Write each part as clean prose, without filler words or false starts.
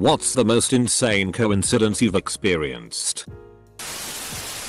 What's the most insane coincidence you've experienced?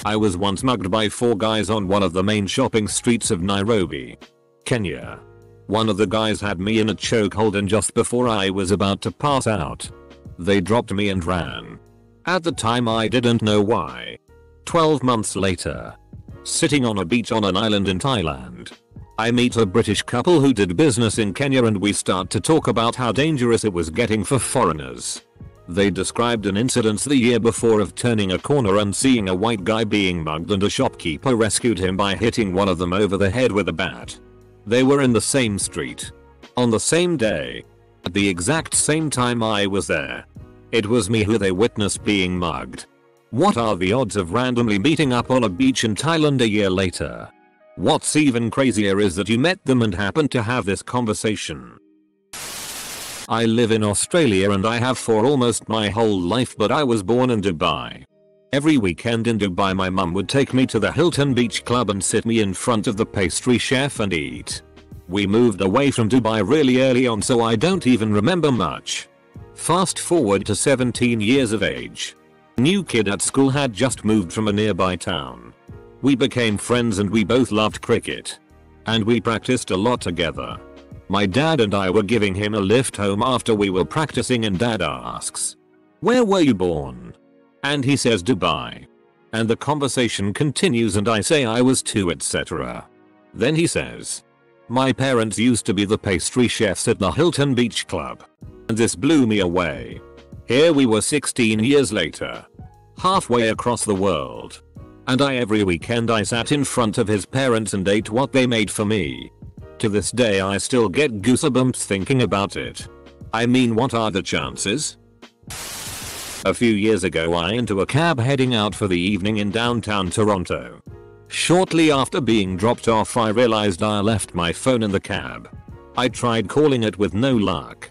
I was once mugged by 4 guys on one of the main shopping streets of Nairobi, Kenya. One of the guys had me in a chokehold, and just before I was about to pass out, they dropped me and ran. At the time I didn't know why. 12 months later, sitting on a beach on an island in Thailand, I meet a British couple who did business in Kenya, and we start to talk about how dangerous it was getting for foreigners. They described an incident the year before of turning a corner and seeing a white guy being mugged, and a shopkeeper rescued him by hitting one of them over the head with a bat. They were in the same street, on the same day, at the exact same time I was there. It was me who they witnessed being mugged. What are the odds of randomly meeting up on a beach in Thailand a year later? What's even crazier is that you met them and happened to have this conversation. I live in Australia and I have for almost my whole life, but I was born in Dubai. Every weekend in Dubai my mum would take me to the Hilton Beach Club and sit me in front of the pastry chef and eat. We moved away from Dubai really early on, so I don't even remember much. Fast forward to 17 years of age. New kid at school had just moved from a nearby town. We became friends and we both loved cricket. And we practiced a lot together. My dad and I were giving him a lift home after we were practicing, and dad asks, "Where were you born?" And he says Dubai. And the conversation continues and I say I was 2, etc. Then he says, "My parents used to be the pastry chefs at the Hilton Beach Club." And this blew me away. Here we were 16 years later, halfway across the world. And every weekend I sat in front of his parents and ate what they made for me. To this day I still get goosebumps thinking about it. I mean, what are the chances? A few years ago I into a cab heading out for the evening in downtown Toronto. Shortly after being dropped off I realized I left my phone in the cab. I tried calling it with no luck.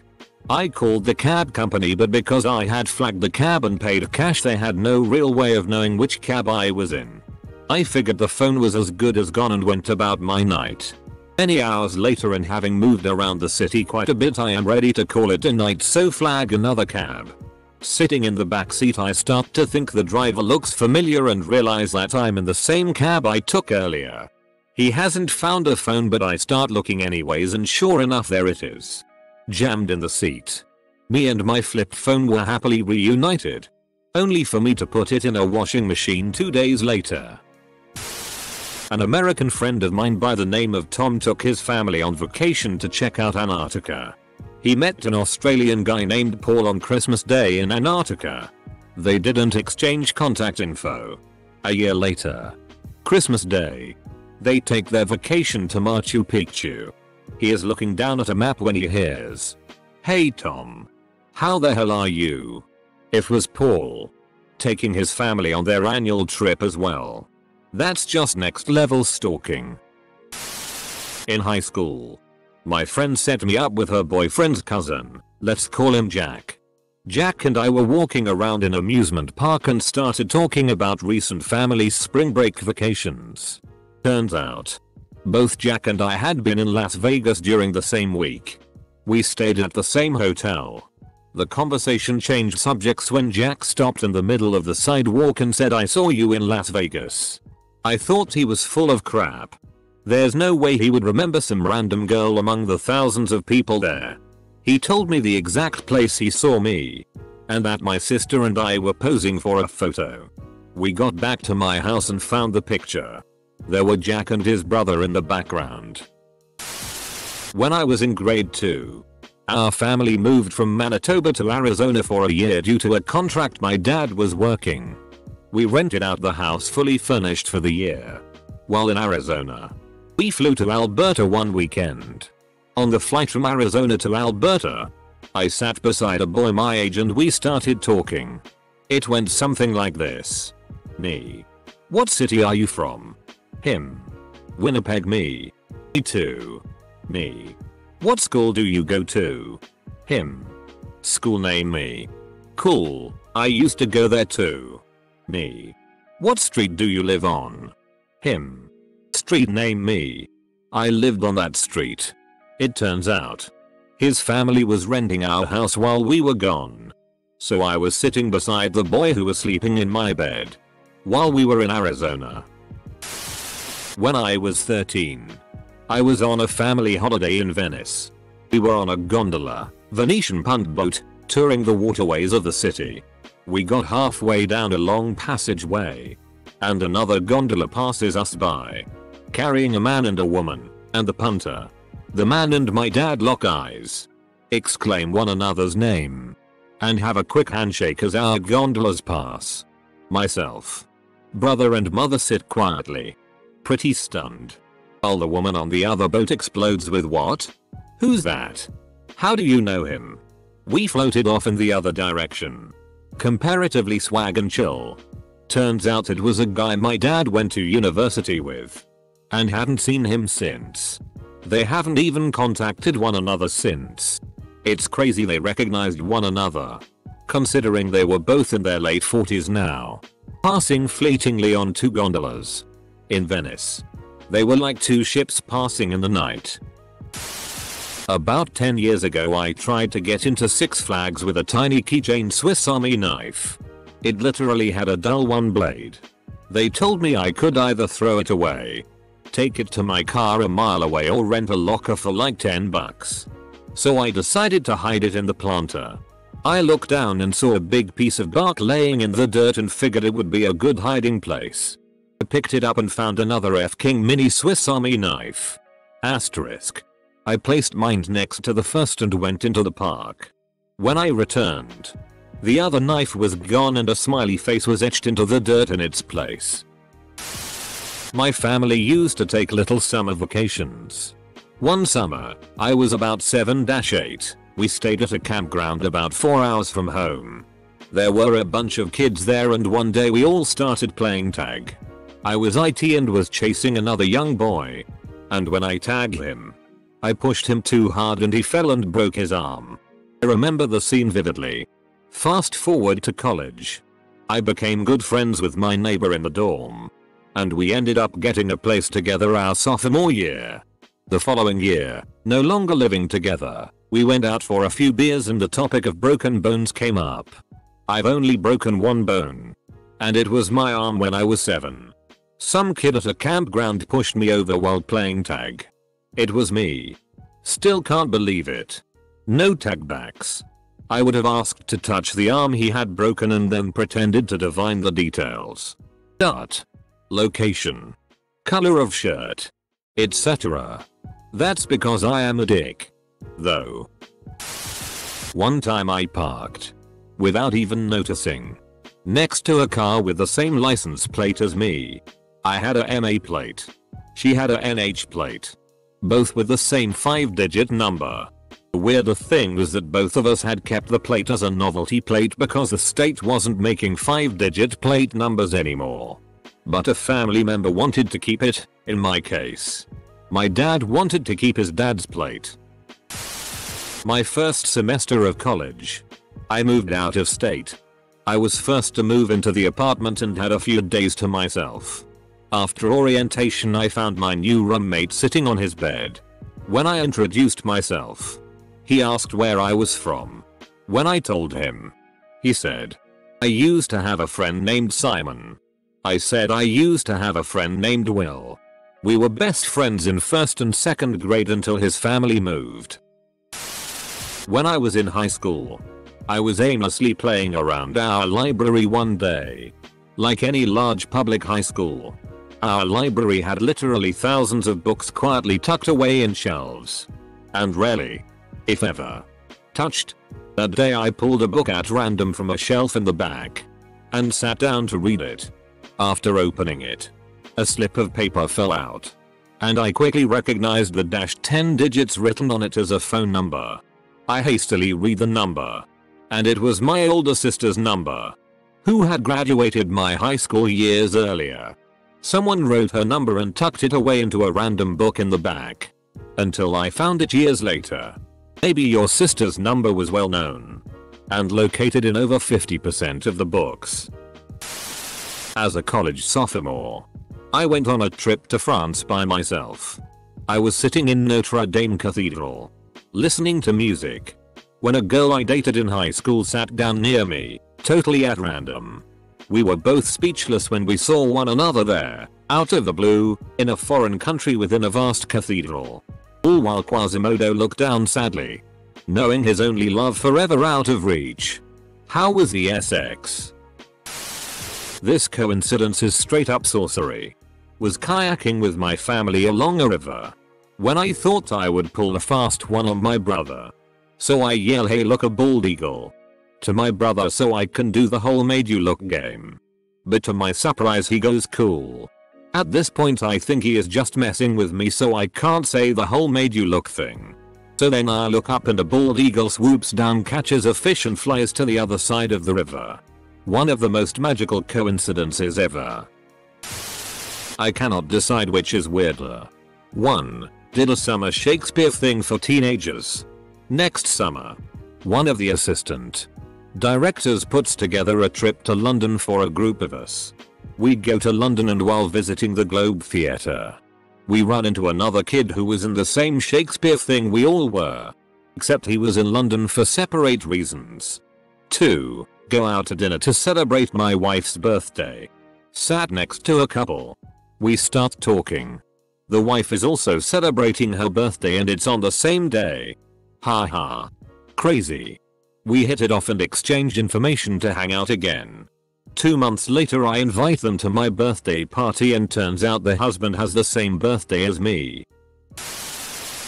I called the cab company, but because I had flagged the cab and paid cash they had no real way of knowing which cab I was in. I figured the phone was as good as gone and went about my night. Many hours later, and having moved around the city quite a bit, I am ready to call it a night, so flag another cab. Sitting in the back seat I start to think the driver looks familiar and realize that I'm in the same cab I took earlier. He hasn't found a phone, but I start looking anyways, and sure enough there it is. Jammed in the seat. Me and my flip phone were happily reunited. Only for me to put it in a washing machine 2 days later. An American friend of mine by the name of Tom took his family on vacation to check out Antarctica. He met an Australian guy named Paul on Christmas Day in Antarctica. They didn't exchange contact info. A year later, Christmas Day, they take their vacation to Machu Picchu. He is looking down at a map when he hears, "Hey Tom, how the hell are you?" It was Paul, taking his family on their annual trip as well. That's just next level stalking. In high school, my friend set me up with her boyfriend's cousin, let's call him Jack. Jack and I were walking around an amusement park and started talking about recent family spring break vacations. Turns out, both Jack and I had been in Las Vegas during the same week. We stayed at the same hotel. The conversation changed subjects when Jack stopped in the middle of the sidewalk and said, "I saw you in Las Vegas." I thought he was full of crap. There's no way he would remember some random girl among the thousands of people there. He told me the exact place he saw me, and that my sister and I were posing for a photo. We got back to my house and found the picture. There were Jack and his brother in the background. When I was in grade 2, our family moved from Manitoba to Arizona for a year due to a contract my dad was working. We rented out the house fully furnished for the year. While in Arizona, we flew to Alberta one weekend. On the flight from Arizona to Alberta, I sat beside a boy my age and we started talking. It went something like this. Me: "What city are you from?" Him: "Winnipeg." Me: "Me too." Me: "What school do you go to?" Him: "School name." Me: "Cool, I used to go there too." Me: "What street do you live on?" Him: "Street name." Me: "I lived on that street." It turns out, his family was renting our house while we were gone. So I was sitting beside the boy who was sleeping in my bed while we were in Arizona. When I was 13, I was on a family holiday in Venice. We were on a gondola, Venetian punt boat, touring the waterways of the city. We got halfway down a long passageway, and another gondola passes us by, carrying a man and a woman, and the punter. The man and my dad lock eyes, exclaim one another's name, and have a quick handshake as our gondolas pass. Myself, brother and mother sit quietly, pretty stunned, while the woman on the other boat explodes with, "What? Who's that? How do you know him?" We floated off in the other direction, comparatively swag and chill. Turns out it was a guy my dad went to university with, and hadn't seen him since. They haven't even contacted one another since. It's crazy they recognized one another, considering they were both in their late 40s now, passing fleetingly on two gondolas in Venice. They were like two ships passing in the night. About 10 years ago I tried to get into Six Flags with a tiny keychain Swiss Army knife. It literally had a dull one blade. They told me I could either throw it away, take it to my car a mile away, or rent a locker for like $10. So I decided to hide it in the planter. I looked down and saw a big piece of bark laying in the dirt and figured it would be a good hiding place. I picked it up and found another F-King mini Swiss Army knife. Asterisk. I placed mine next to the first and went into the park. When I returned, the other knife was gone and a smiley face was etched into the dirt in its place. My family used to take little summer vacations. One summer, I was about 7-8, we stayed at a campground about 4 hours from home. There were a bunch of kids there and one day we all started playing tag. I was IT and was chasing another young boy. And when I tagged him, I pushed him too hard and he fell and broke his arm. I remember the scene vividly. Fast forward to college. I became good friends with my neighbor in the dorm, and we ended up getting a place together our sophomore year. The following year, no longer living together, we went out for a few beers and the topic of broken bones came up. I've only broken one bone, and it was my arm when I was 7. Some kid at a campground pushed me over while playing tag. It was me. Still can't believe it. No tag backs. I would have asked to touch the arm he had broken and then pretended to divine the details. Location, color of shirt, etc. That's because I am a dick, though. One time I parked, without even noticing, next to a car with the same license plate as me. I had a MA plate. She had a NH plate. Both with the same 5-digit number. The weirder thing was that both of us had kept the plate as a novelty plate because the state wasn't making 5-digit plate numbers anymore. But a family member wanted to keep it. In my case, my dad wanted to keep his dad's plate. My first semester of college, I moved out of state. I was first to move into the apartment and had a few days to myself. After orientation I found my new roommate sitting on his bed. When I introduced myself, he asked where I was from. When I told him, he said, "I used to have a friend named Simon." I said I used to have a friend named Will. We were best friends in 1st and 2nd grade until his family moved. When I was in high school, I was aimlessly playing around our library one day. Like any large public high school, our library had literally thousands of books quietly tucked away in shelves. And rarely, if ever, touched. That day I pulled a book at random from a shelf in the back and sat down to read it. After opening it, a slip of paper fell out, and I quickly recognized the -10 digits written on it as a phone number. I hastily read the number, and it was my older sister's number, who had graduated my high school years earlier. Someone wrote her number and tucked it away into a random book in the back, until I found it years later. Maybe your sister's number was well known, and located in over 50% of the books. As a college sophomore, I went on a trip to France by myself. I was sitting in Notre Dame Cathedral, listening to music. when a girl I dated in high school sat down near me, totally at random. We were both speechless when we saw one another there, out of the blue, in a foreign country within a vast cathedral. All while Quasimodo looked down sadly, knowing his only love forever out of reach. How was the SX? This coincidence is straight up sorcery. Was kayaking with my family along a river, when I thought I would pull a fast one on my brother. So I yell, "Hey, look, a bald eagle," to my brother so I can do the whole "made you look" game. But to my surprise he goes cool. At this point I think he is just messing with me, so I can't say the whole "made you look" thing. So then I look up and a bald eagle swoops down, catches a fish and flies to the other side of the river. One of the most magical coincidences ever. I cannot decide which is weirder. 1. Did a summer Shakespeare thing for teenagers. Next summer, one of the assistant directors puts together a trip to London for a group of us. We go to London, and while visiting the Globe Theatre, we run into another kid who was in the same Shakespeare thing we all were, except he was in London for separate reasons. 2. Go out to dinner to celebrate my wife's birthday. Sat next to a couple. We start talking. The wife is also celebrating her birthday and it's on the same day. Haha. Crazy. We hit it off and exchanged information to hang out again. 2 months later I invite them to my birthday party and turns out the husband has the same birthday as me.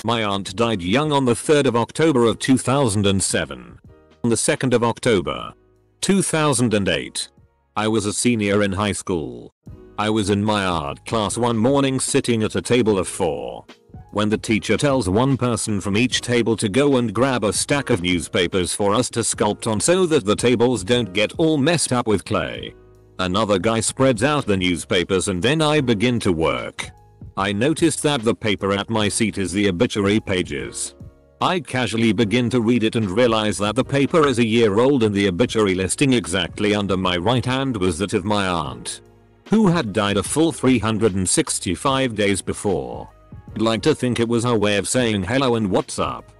My aunt died young on the 3rd of October of 2007. On the 2nd of October, 2008. I was a senior in high school. I was in my art class one morning sitting at a table of 4. When the teacher tells one person from each table to go and grab a stack of newspapers for us to sculpt on so that the tables don't get all messed up with clay. Another guy spreads out the newspapers and then I begin to work. I noticed that the paper at my seat is the obituary pages. I casually begin to read it and realize that the paper is a year old and the obituary listing exactly under my right hand was that of my aunt, who had died a full 365 days before. I'd like to think it was her way of saying hello and what's up.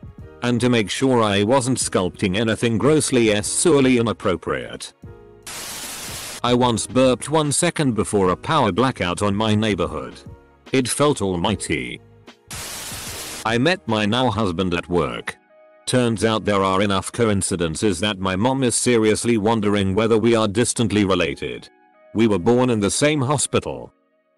And to make sure I wasn't sculpting anything grossly sexually inappropriate, I once burped 1 second before a power blackout on my neighborhood. It felt almighty. I met my now husband at work. Turns out there are enough coincidences that my mom is seriously wondering whether we are distantly related. We were born in the same hospital.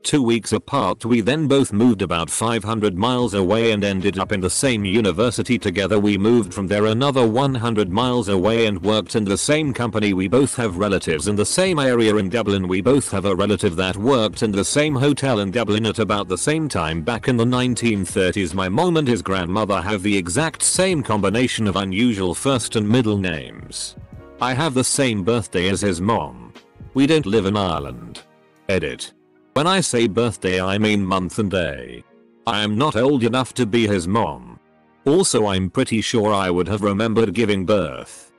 2 weeks apart, we then both moved about 500 miles away and ended up in the same university together. We moved from there another 100 miles away and worked in the same company. We both have relatives in the same area in Dublin. We both have a relative that worked in the same hotel in Dublin at about the same time back in the 1930s. My mom and his grandmother have the exact same combination of unusual first and middle names. I have the same birthday as his mom. We don't live in Ireland. Edit. When I say birthday I mean month and day. I am not old enough to be his mom. Also I'm pretty sure I would have remembered giving birth.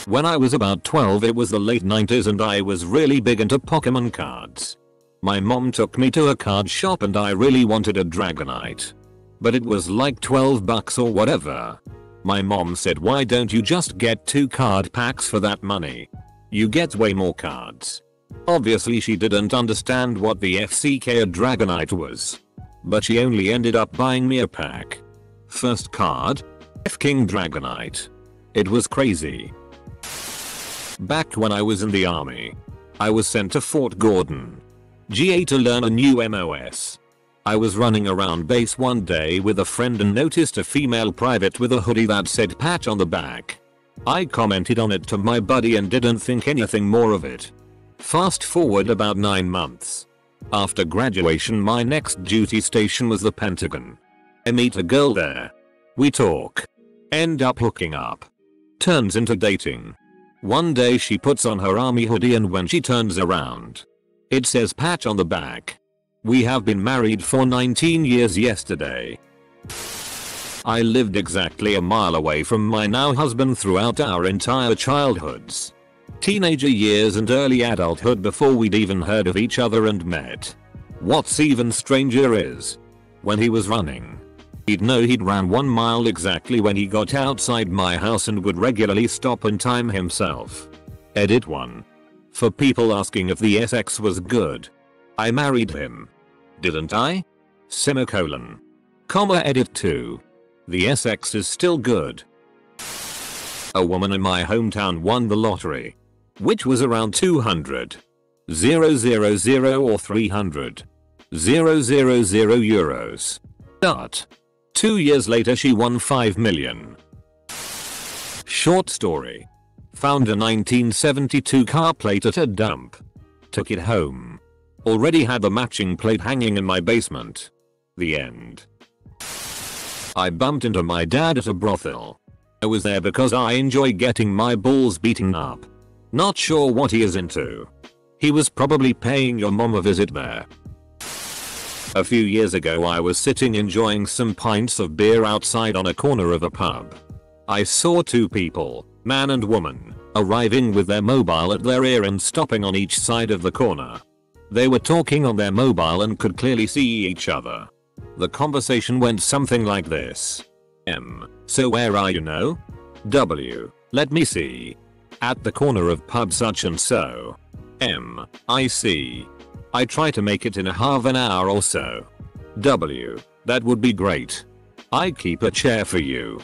When I was about 12, it was the late 90s and I was really big into Pokemon cards. My mom took me to a card shop and I really wanted a Dragonite. But it was like $12 or whatever. My mom said, "Why don't you just get 2 card packs for that money? You get way more cards." Obviously she didn't understand what the FCK a Dragonite was. But she only ended up buying me a pack. First card? F-King Dragonite. It was crazy. Back when I was in the army, I was sent to Fort Gordon, GA, to learn a new MOS. I was running around base one day with a friend and noticed a female private with a hoodie that said "Patch" on the back. I commented on it to my buddy and didn't think anything more of it. Fast forward about 9 months. After graduation, my next duty station was the Pentagon. I meet a girl there. We talk. End up hooking up. Turns into dating. One day she puts on her army hoodie and when she turns around, it says "Patch" on the back. We have been married for 19 years yesterday. I lived exactly a mile away from my now husband throughout our entire childhoods, teenager years and early adulthood before we'd even heard of each other and met. What's even stranger is, when he was running He'd know he'd ran 1 mile exactly when he got outside my house and would regularly stop and time himself. Edit 1. For people asking if the SX was good. I married him. Didn't I? Semicolon. Comma edit 2. The SX is still good. A woman in my hometown won the lottery. Which was around 200. 000 or 300. 000 euros. Dot. 2 years later she won 5 million. Short story. Found a 1972 car plate at a dump. Took it home. Already had the matching plate hanging in my basement. The end. I bumped into my dad at a brothel. I was there because I enjoy getting my balls beaten up. Not sure what he is into. He was probably paying your mom a visit there. A few years ago I was sitting enjoying some pints of beer outside on a corner of a pub. I saw 2 people, man and woman, arriving with their mobile at their ear and stopping on each side of the corner. They were talking on their mobile and could clearly see each other. The conversation went something like this. M. So where are you now? W. Let me see. At the corner of pub such and so. M. I see. I try to make it in a half an hour or so. W. That would be great. I keep a chair for you.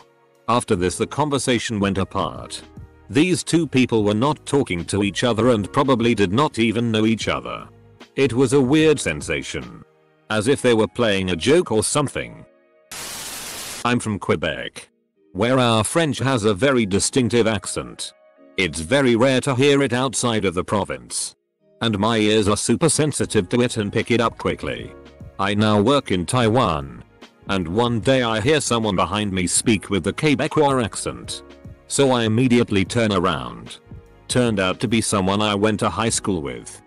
After this the conversation went apart. These 2 people were not talking to each other and probably did not even know each other. It was a weird sensation. As if they were playing a joke or something. I'm from Quebec, where our French has a very distinctive accent. It's very rare to hear it outside of the province. And my ears are super sensitive to it and pick it up quickly. I now work in Taiwan. And one day I hear someone behind me speak with the Quebecois accent. So I immediately turn around. Turned out to be someone I went to high school with.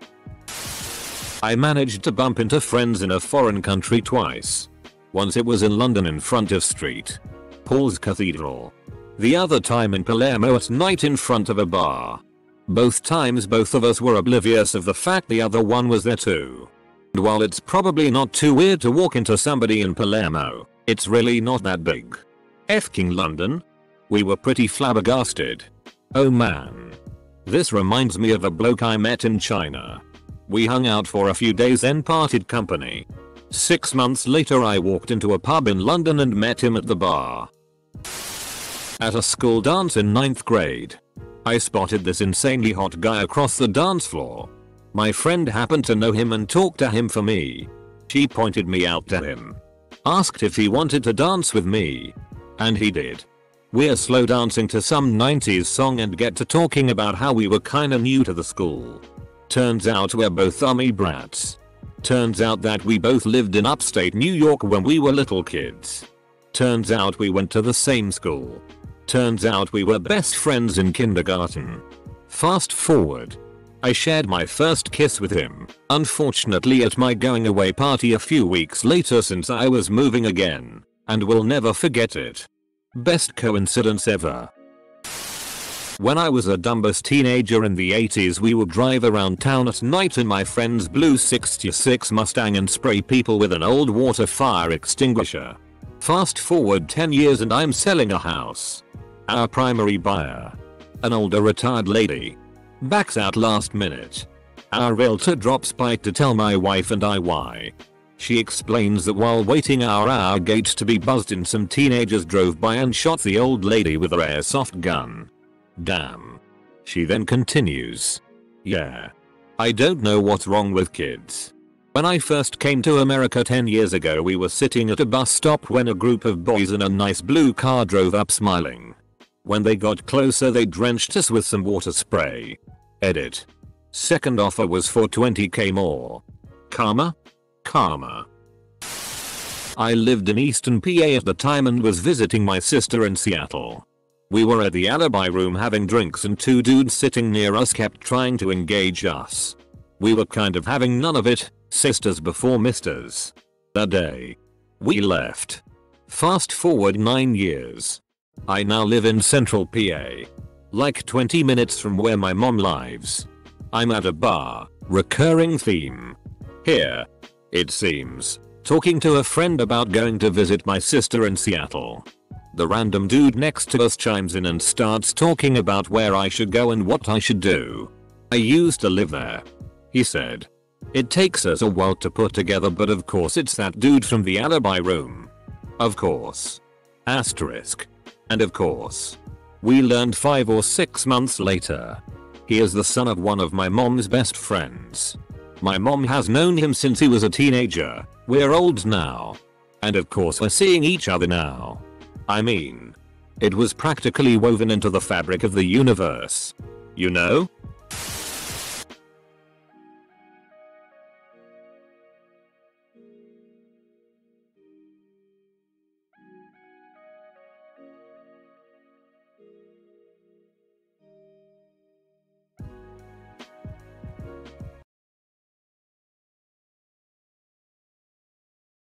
I managed to bump into friends in a foreign country twice. Once it was in London in front of St. Paul's Cathedral. The other time in Palermo at night in front of a bar. Both times both of us were oblivious of the fact the other one was there too. And while it's probably not too weird to walk into somebody in Palermo, it's really not that big. F-king London? We were pretty flabbergasted. Oh man. This reminds me of a bloke I met in China. We hung out for a few days then parted company. 6 months later I walked into a pub in London and met him at the bar. At a school dance in 9th grade. I spotted this insanely hot guy across the dance floor. My friend happened to know him and talked to him for me. She pointed me out to him. Asked if he wanted to dance with me. And he did. We're slow dancing to some 90s song and get to talking about how we were kinda new to the school. Turns out we're both army brats. Turns out that we both lived in upstate New York when we were little kids. Turns out we went to the same school. Turns out we were best friends in kindergarten. Fast forward. I shared my first kiss with him, unfortunately at my going away party a few weeks later since I was moving again, and will never forget it. Best coincidence ever. When I was a dumbass teenager in the 80s we would drive around town at night in my friend's blue 66 Mustang and spray people with an old water fire extinguisher. Fast forward 10 years and I'm selling a house. Our primary buyer, an older retired lady, backs out last minute. Our realtor drops by to tell my wife and I why. She explains that while waiting our gate to be buzzed in, some teenagers drove by and shot the old lady with their airsoft gun. Damn. She then continues. Yeah. I don't know what's wrong with kids. When I first came to America 10 years ago we were sitting at a bus stop when a group of boys in a nice blue car drove up smiling. When they got closer they drenched us with some water spray. Edit. Second offer was for 20k more. Karma? Karma. I lived in Eastern PA at the time and was visiting my sister in Seattle. We were at the Alibi room having drinks and 2 dudes sitting near us kept trying to engage us. We were kind of having none of it, sisters before misters. That day. We left. Fast forward 9 years. I now live in Central PA. Like 20 minutes from where my mom lives. I'm at a bar, recurring theme. Here. It seems. talking to a friend about going to visit my sister in Seattle. The random dude next to us chimes in and starts talking about where I should go and what I should do. I used to live there, he said. It takes us a while to put together, but of course it's that dude from the alibi room. Of course. Asterisk. And of course. We learned 5 or 6 months later. He is the son of one of my mom's best friends. My mom has known him since he was a teenager. We're old now. And of course we're seeing each other now. I mean, it was practically woven into the fabric of the universe. You know?